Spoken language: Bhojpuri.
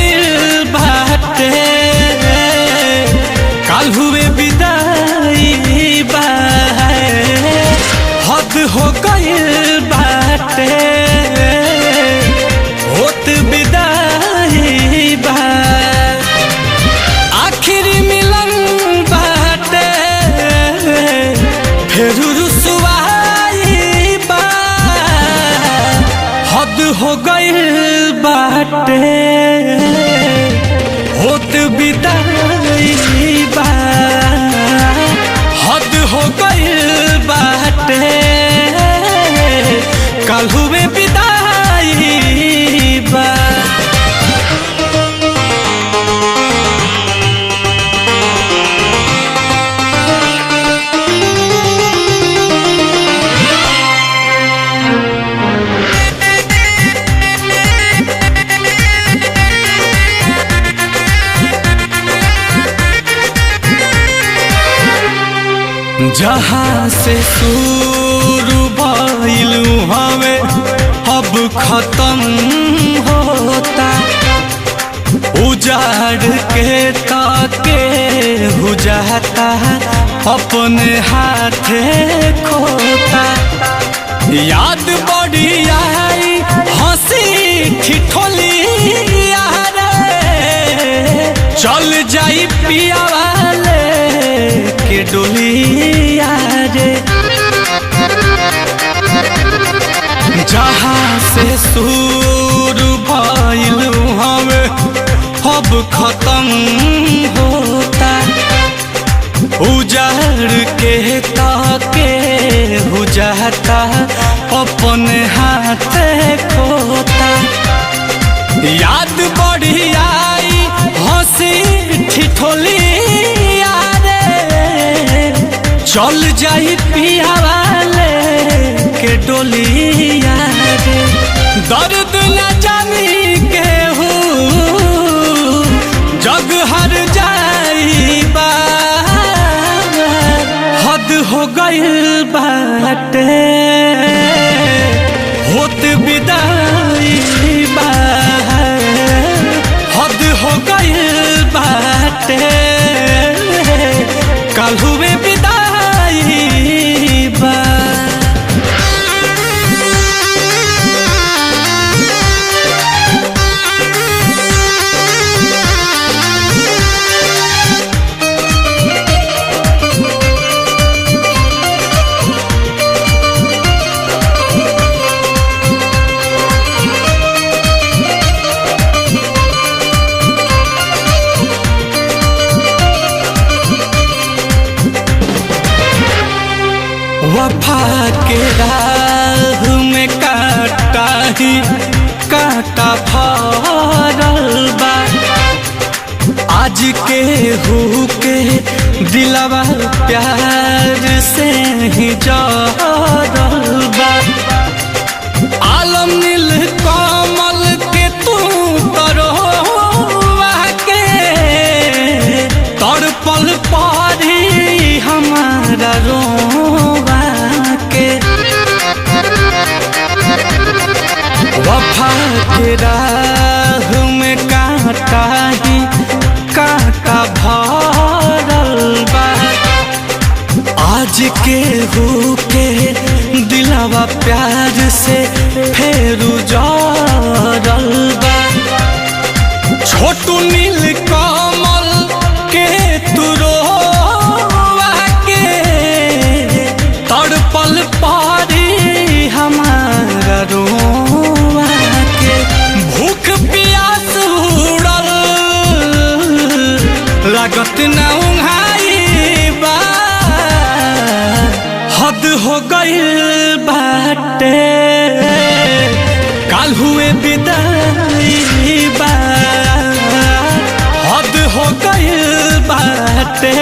गइल बाटे काल हुए विदाई बा हद हो गइल बाटे होत विदाई बा आखिरी मिलन बाटे फिर रुसवाई बा हद हो गइल बाटे होत विदाई बा हद हो गइल बाटे काल हुए विदाई बा। जहाँ से शुरू भइल हमें अब खत्म होता उजाड़ के ताके हो जाता अपने हाथे खोता याद बड़ी आई हंसी ठिठोली चल जाई पिया वाले के डोलिया रे जहाँ से शुरू भइल हमें अब खत्म होता उजाड़ के ताके हो जाता अपने हाथ खोता याद बड़ी आई हंसी ठिठोली चल जाई पिया वाले के डोलिया रे दर्द न जानी के जग हर जाई बा हद हो गइल बाटे होत विदाई बा हद हो गइल बाटे काल हुए विदाई बा। वफा के राह में काटा ही काटा भरल बा आज के हो के दिलवा प्यार से ही जरल बा आलम नील कमल के तू तरोवा के तड़पल पड़ी हमारा रोवा वफा के राह में काटा ही काटा भरल बा आज के हो के दिलवा प्यार से फेरू जरल बा छोटू नील कमल के तुरोवा के तड़पल पारी हमारा रोवा के भूख प्यास उड़ल लागत न उंघाई बा हद हो गइल बाटे काल हुए विदाई बा हद हो गइल बाटे